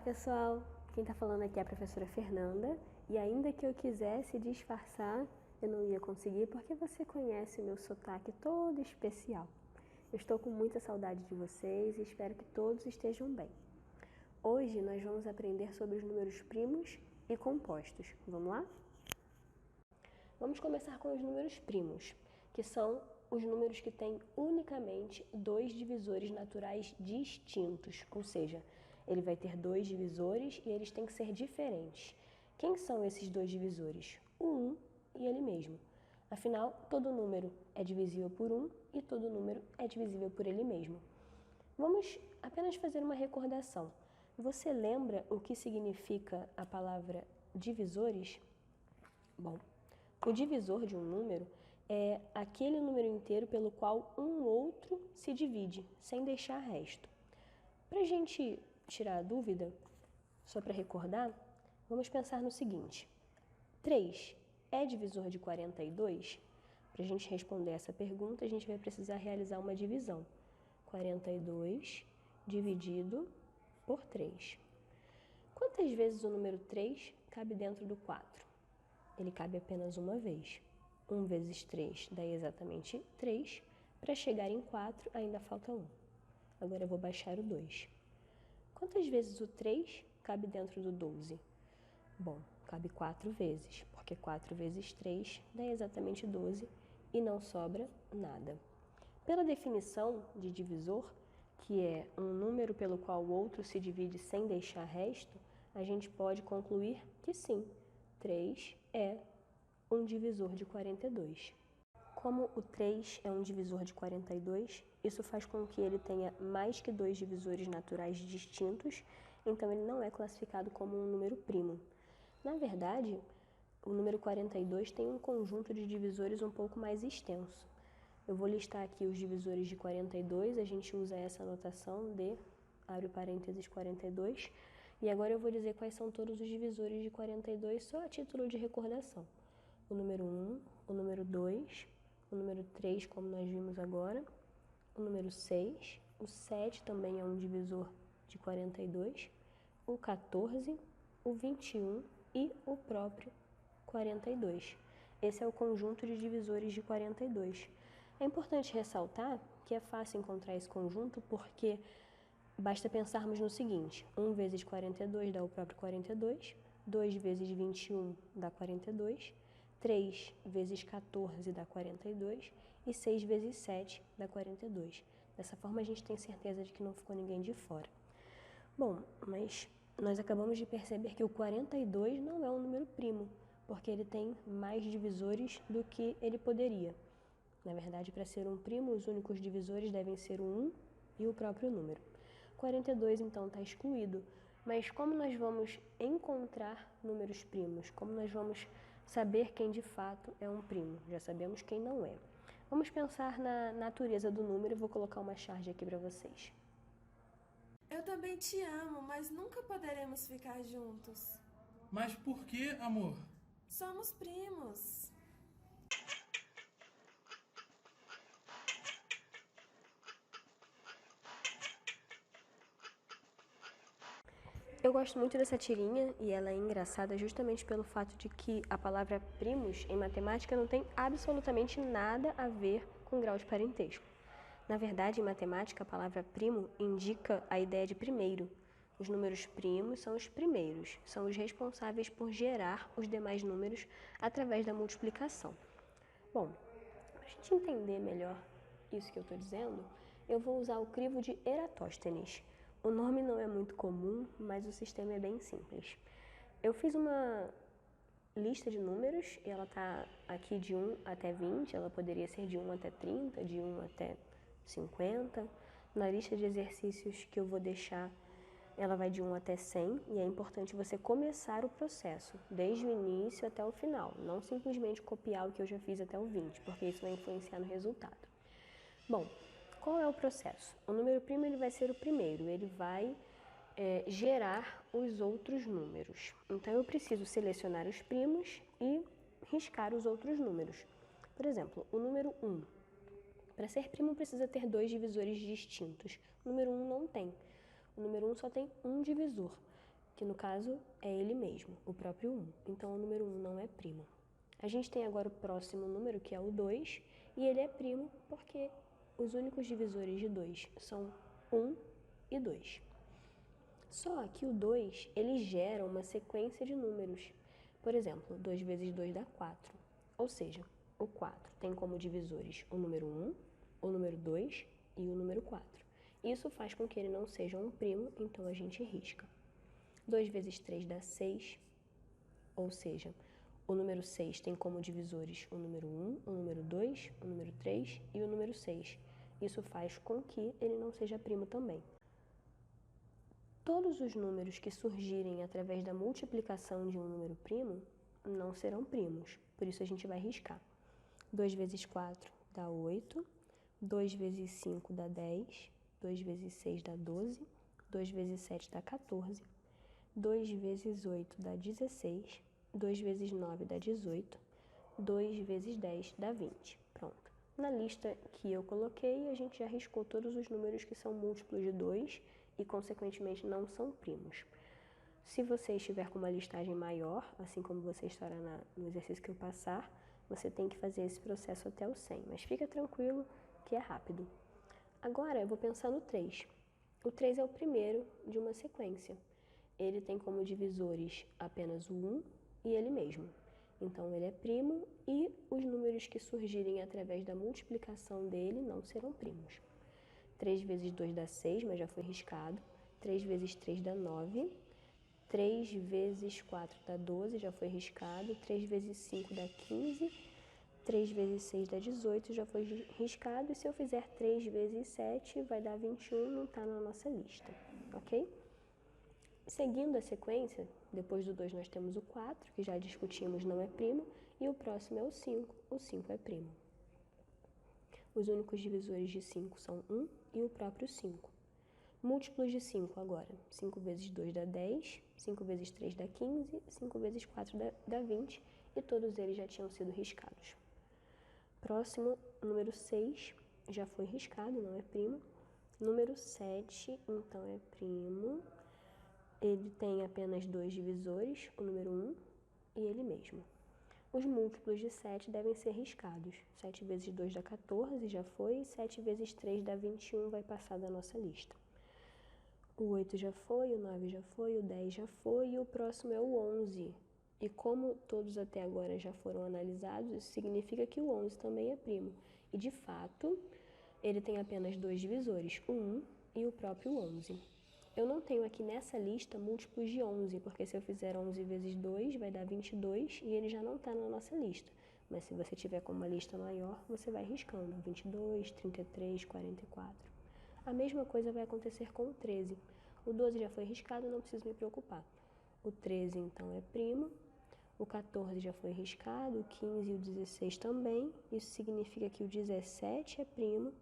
pessoal! Quem está falando aqui é a professora Fernanda e ainda que eu quisesse disfarçar, eu não ia conseguir porque você conhece o meu sotaque todo especial. Eu estou com muita saudade de vocês e espero que todos estejam bem. Hoje nós vamos aprender sobre os números primos e compostos. Vamos lá? Vamos começar com os números primos, que são os números que têm unicamente dois divisores naturais distintos, ou seja, ele vai ter dois divisores e eles têm que ser diferentes. Quem são esses dois divisores? O 1 e ele mesmo. Afinal, todo número é divisível por 1 e todo número é divisível por ele mesmo. Vamos apenas fazer uma recordação. Você lembra o que significa a palavra divisores? Bom, o divisor de um número é aquele número inteiro pelo qual um outro se divide, sem deixar resto. Para a gente tirar a dúvida, só para recordar, vamos pensar no seguinte: 3 é divisor de 42? Para a gente responder essa pergunta, a gente vai precisar realizar uma divisão. 42 dividido por 3. Quantas vezes o número 3 cabe dentro do 4? Ele cabe apenas uma vez. 1 vezes 3 dá exatamente 3. Para chegar em 4, ainda falta 1. Agora eu vou baixar o 2. Quantas vezes o 3 cabe dentro do 12? Bom, cabe 4 vezes, porque 4 vezes 3 dá exatamente 12 e não sobra nada. Pela definição de divisor, que é um número pelo qual o outro se divide sem deixar resto, a gente pode concluir que sim, 3 é um divisor de 42. Como o 3 é um divisor de 42, isso faz com que ele tenha mais que dois divisores naturais distintos, então ele não é classificado como um número primo. Na verdade, o número 42 tem um conjunto de divisores um pouco mais extenso. Eu vou listar aqui os divisores de 42, a gente usa essa anotação de, abre parênteses, 42, e agora eu vou dizer quais são todos os divisores de 42 só a título de recordação. O número 1, o número 2, o número 3, como nós vimos agora, o número 6, o 7 também é um divisor de 42, o 14, o 21 e o próprio 42. Esse é o conjunto de divisores de 42. É importante ressaltar que é fácil encontrar esse conjunto porque basta pensarmos no seguinte: 1 vezes 42 dá o próprio 42, 2 vezes 21 dá 42, 3 vezes 14 dá 42 e 6 vezes 7 dá 42. Dessa forma a gente tem certeza de que não ficou ninguém de fora. Bom, mas nós acabamos de perceber que o 42 não é um número primo, porque ele tem mais divisores do que ele poderia. Na verdade, para ser um primo, os únicos divisores devem ser o 1 e o próprio número. 42, então, está excluído. Mas como nós vamos encontrar números primos? Como nós vamos saber quem de fato é um primo? Já sabemos quem não é. Vamos pensar na natureza do número e vou colocar uma charge aqui para vocês. Eu também te amo, mas nunca poderemos ficar juntos. Mas por que, amor? Somos primos. Eu gosto muito dessa tirinha e ela é engraçada justamente pelo fato de que a palavra primos em matemática não tem absolutamente nada a ver com grau de parentesco. Na verdade, em matemática, a palavra primo indica a ideia de primeiro. Os números primos são os primeiros, são os responsáveis por gerar os demais números através da multiplicação. Bom, para a gente entender melhor isso que eu estou dizendo, eu vou usar o crivo de Eratóstenes. O nome não é muito comum, mas o sistema é bem simples. Eu fiz uma lista de números e ela está aqui de 1 até 20, ela poderia ser de 1 até 30, de 1 até 50. Na lista de exercícios que eu vou deixar, ela vai de 1 até 100 e é importante você começar o processo, desde o início até o final, não simplesmente copiar o que eu já fiz até o 20, porque isso vai influenciar no resultado. Bom, qual é o processo? O número primo ele vai ser o primeiro, ele vai gerar os outros números. Então eu preciso selecionar os primos e riscar os outros números. Por exemplo, o número 1. Para ser primo precisa ter dois divisores distintos. O número 1 não tem. O número 1 só tem um divisor. que no caso é ele mesmo, o próprio 1. Então o número 1 não é primo. A gente tem agora o próximo número, que é o 2, e ele é primo porque os únicos divisores de 2 são 1 e 2. Só que o 2, ele gera uma sequência de números. Por exemplo, 2 vezes 2 dá 4. Ou seja, o 4 tem como divisores o número 1, o número 2 e o número 4. Isso faz com que ele não seja um primo, então a gente risca. 2 vezes 3 dá 6, ou seja, o número 6 tem como divisores o número 1, o número 2, o número 3 e o número 6. Isso faz com que ele não seja primo também. Todos os números que surgirem através da multiplicação de um número primo não serão primos, por isso a gente vai riscar. 2 vezes 4 dá 8, 2 vezes 5 dá 10, 2 vezes 6 dá 12, 2 vezes 7 dá 14, 2 vezes 8 dá 16, 2 vezes 9 dá 18, 2 vezes 10 dá 20. Pronto. Na lista que eu coloquei, a gente já riscou todos os números que são múltiplos de 2 e, consequentemente, não são primos. Se você estiver com uma listagem maior, assim como você estará no exercício que eu passar, você tem que fazer esse processo até o 100, mas fica tranquilo que é rápido. Agora eu vou pensar no 3. O 3 é o primeiro de uma sequência. Ele tem como divisores apenas o 1 e ele mesmo. Então ele é primo e os números que surgirem através da multiplicação dele não serão primos. 3 vezes 2 dá 6, mas já foi riscado. 3 vezes 3 dá 9. 3 vezes 4 dá 12, já foi riscado. 3 vezes 5 dá 15. 3 vezes 6 dá 18, já foi riscado. E se eu fizer 3 vezes 7, vai dar 21, não está na nossa lista, ok? Seguindo a sequência, depois do 2 nós temos o 4, que já discutimos, não é primo. E o próximo é o 5 é primo. Os únicos divisores de 5 são 1 e o próprio 5. Múltiplos de 5 agora. 5 vezes 2 dá 10, 5 vezes 3 dá 15, 5 vezes 4 dá 20 e todos eles já tinham sido riscados. Próximo, número 6, já foi riscado, não é primo. Número 7, então é primo. Ele tem apenas 2 divisores, o número 1 e ele mesmo. Os múltiplos de 7 devem ser riscados. 7 vezes 2 dá 14, já foi. 7 vezes 3 dá 21, vai passar da nossa lista. O 8 já foi, o 9 já foi, o 10 já foi e o próximo é o 11. E como todos até agora já foram analisados, isso significa que o 11 também é primo. E de fato, ele tem apenas 2 divisores, o 1 e o próprio 11. Eu não tenho aqui nessa lista múltiplos de 11, porque se eu fizer 11 vezes 2 vai dar 22 e ele já não está na nossa lista. Mas se você tiver com uma lista maior, você vai riscando 22, 33, 44. A mesma coisa vai acontecer com o 13. O 12 já foi riscado, não preciso me preocupar. O 13 então é primo. O 14 já foi riscado, o 15 e o 16 também. Isso significa que o 17 é primo.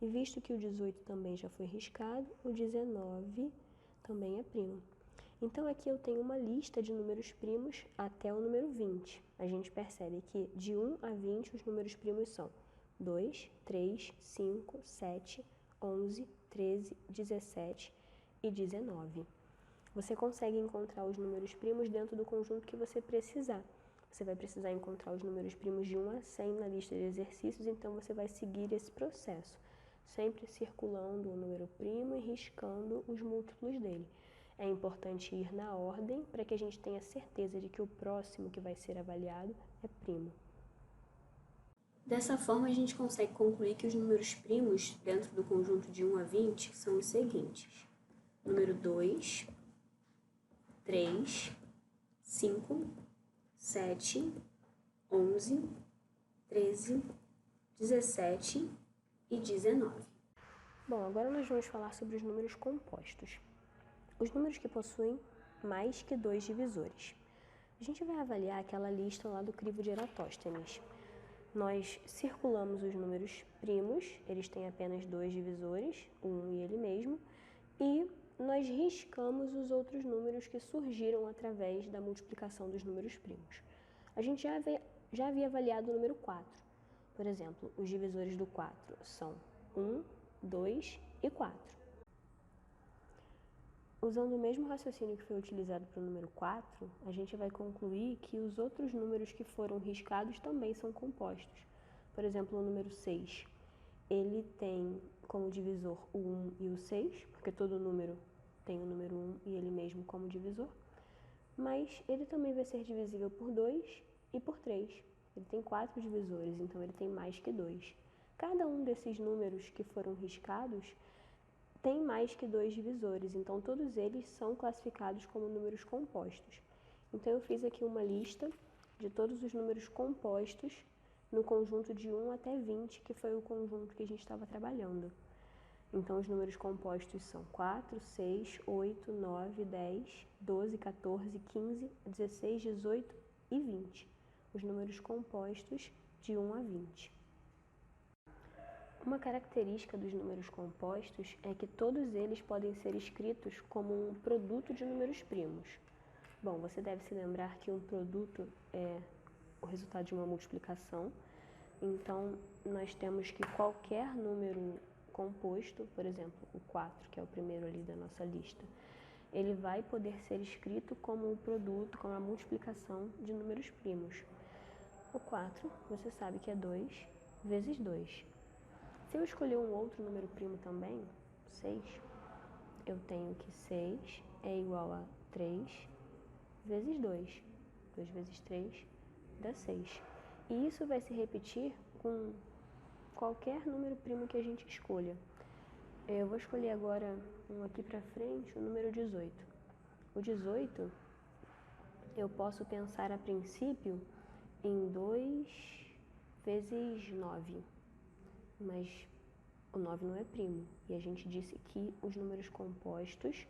E visto que o 18 também já foi riscado, o 19 também é primo. Então aqui eu tenho uma lista de números primos até o número 20. A gente percebe que de 1 a 20 os números primos são 2, 3, 5, 7, 11, 13, 17 e 19. Você consegue encontrar os números primos dentro do conjunto que você precisar. Você vai precisar encontrar os números primos de 1 a 100 na lista de exercícios, então você vai seguir esse processo, sempre circulando o número primo e riscando os múltiplos dele. É importante ir na ordem para que a gente tenha certeza de que o próximo que vai ser avaliado é primo. Dessa forma, a gente consegue concluir que os números primos dentro do conjunto de 1 a 20 são os seguintes: número 2, 3, 5, 7, 11, 13, 17 e 19. Bom, agora nós vamos falar sobre os números compostos. Os números que possuem mais que 2 divisores. A gente vai avaliar aquela lista lá do crivo de Eratóstenes. Nós circulamos os números primos, eles têm apenas 2 divisores, o 1 e ele mesmo, e nós riscamos os outros números que surgiram através da multiplicação dos números primos. A gente já havia avaliado o número 4. Por exemplo, os divisores do 4 são 1, 2 e 4. Usando o mesmo raciocínio que foi utilizado para o número 4, a gente vai concluir que os outros números que foram riscados também são compostos. Por exemplo, o número 6, ele tem como divisor o 1 e o 6, porque todo número tem o número 1 e ele mesmo como divisor, mas ele também vai ser divisível por 2 e por 3. Ele tem 4 divisores, então ele tem mais que 2. Cada um desses números que foram riscados tem mais que 2 divisores, então todos eles são classificados como números compostos. Então eu fiz aqui uma lista de todos os números compostos no conjunto de 1 até 20, que foi o conjunto que a gente estava trabalhando. Então os números compostos são 4, 6, 8, 9, 10, 12, 14, 15, 16, 18 e 20. Os números compostos de 1 a 20. Uma característica dos números compostos é que todos eles podem ser escritos como um produto de números primos. Bom, você deve se lembrar que um produto é o resultado de uma multiplicação. Então, nós temos que qualquer número composto, por exemplo, o 4, que é o primeiro ali da nossa lista, ele vai poder ser escrito como um produto, como a multiplicação de números primos. O 4, você sabe que é 2 vezes 2. Se eu escolher um outro número primo também, 6, eu tenho que 6 é igual a 3 vezes 2. 2 vezes 3 dá 6. E isso vai se repetir com qualquer número primo que a gente escolha. Eu vou escolher agora um aqui pra frente, o número 18. O 18, eu posso pensar a princípio em 2 vezes 9. Mas o 9 não é primo, e a gente disse que os números compostos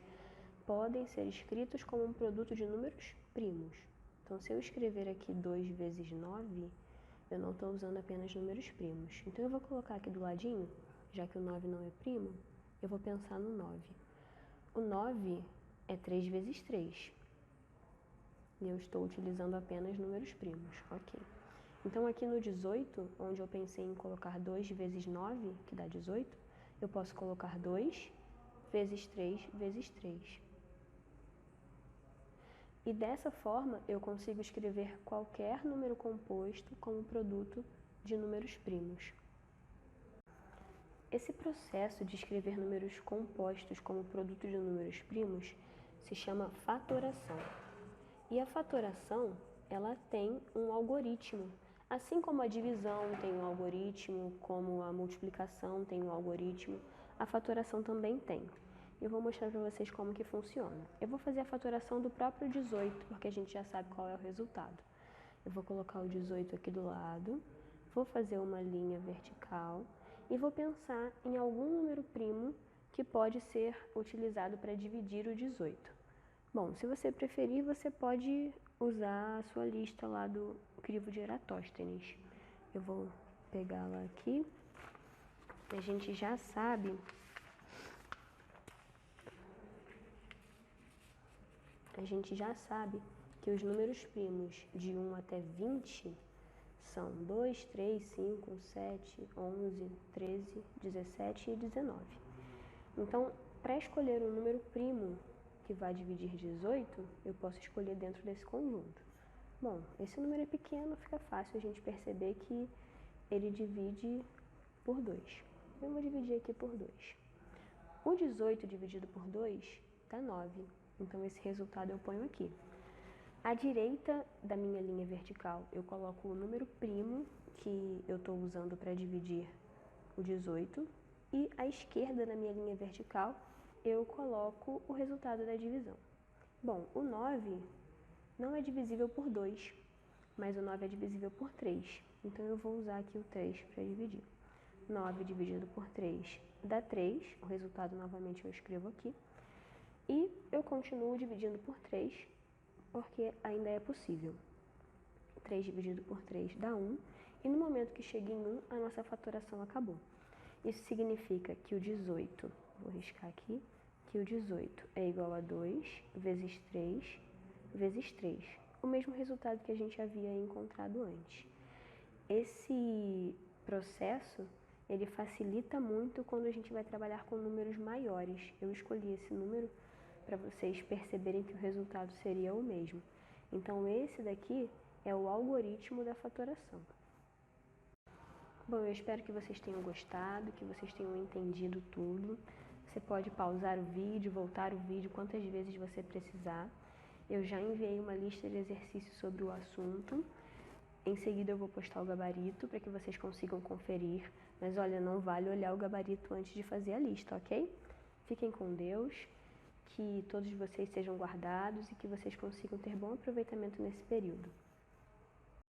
podem ser escritos como um produto de números primos. Então, se eu escrever aqui 2 vezes 9, eu não estou usando apenas números primos. Então, eu vou colocar aqui do ladinho, já que o 9 não é primo, eu vou pensar no 9. O 9 é 3 vezes 3, e eu estou utilizando apenas números primos, ok. Então, aqui no 18, onde eu pensei em colocar 2 vezes 9, que dá 18, eu posso colocar 2 vezes 3 vezes 3. E dessa forma, eu consigo escrever qualquer número composto como produto de números primos. Esse processo de escrever números compostos como produto de números primos se chama fatoração. E a fatoração, ela tem um algoritmo. Assim como a divisão tem um algoritmo, como a multiplicação tem um algoritmo, a fatoração também tem. Eu vou mostrar para vocês como que funciona. Eu vou fazer a fatoração do próprio 18, porque a gente já sabe qual é o resultado. Eu vou colocar o 18 aqui do lado, vou fazer uma linha vertical e vou pensar em algum número primo que pode ser utilizado para dividir o 18. Bom, se você preferir, você pode usar a sua lista lá do crivo de Eratóstenes. Eu vou pegá-la aqui. A gente já sabe que os números primos de 1 até 20 são 2, 3, 5, 7, 11, 13, 17 e 19. Então, para escolher um número primo que vai dividir 18, eu posso escolher dentro desse conjunto. Bom, esse número é pequeno, fica fácil a gente perceber que ele divide por 2. Eu vou dividir aqui por 2. O 18 dividido por 2 dá 9, então esse resultado eu ponho aqui. À direita da minha linha vertical, eu coloco o número primo que eu estou usando para dividir o 18, e à esquerda da minha linha vertical, eu coloco o resultado da divisão. Bom, o 9 não é divisível por 2, mas o 9 é divisível por 3. Então, eu vou usar aqui o 3 para dividir. 9 dividido por 3 dá 3, o resultado novamente eu escrevo aqui. E eu continuo dividindo por 3, porque ainda é possível. 3 dividido por 3 dá 1, e no momento que chega em 1, a nossa fatoração acabou. Isso significa que o 18, vou riscar aqui, que o 18 é igual a 2 vezes 3 vezes 3, o mesmo resultado que a gente havia encontrado antes. Esse processo, ele facilita muito quando a gente vai trabalhar com números maiores. Eu escolhi esse número para vocês perceberem que o resultado seria o mesmo. Então, esse daqui é o algoritmo da fatoração. Bom, eu espero que vocês tenham gostado, que vocês tenham entendido tudo. Você pode pausar o vídeo, voltar o vídeo quantas vezes você precisar. Eu já enviei uma lista de exercícios sobre o assunto. Em seguida eu vou postar o gabarito para que vocês consigam conferir. Mas olha, não vale olhar o gabarito antes de fazer a lista, ok? Fiquem com Deus, que todos vocês sejam guardados e que vocês consigam ter bom aproveitamento nesse período.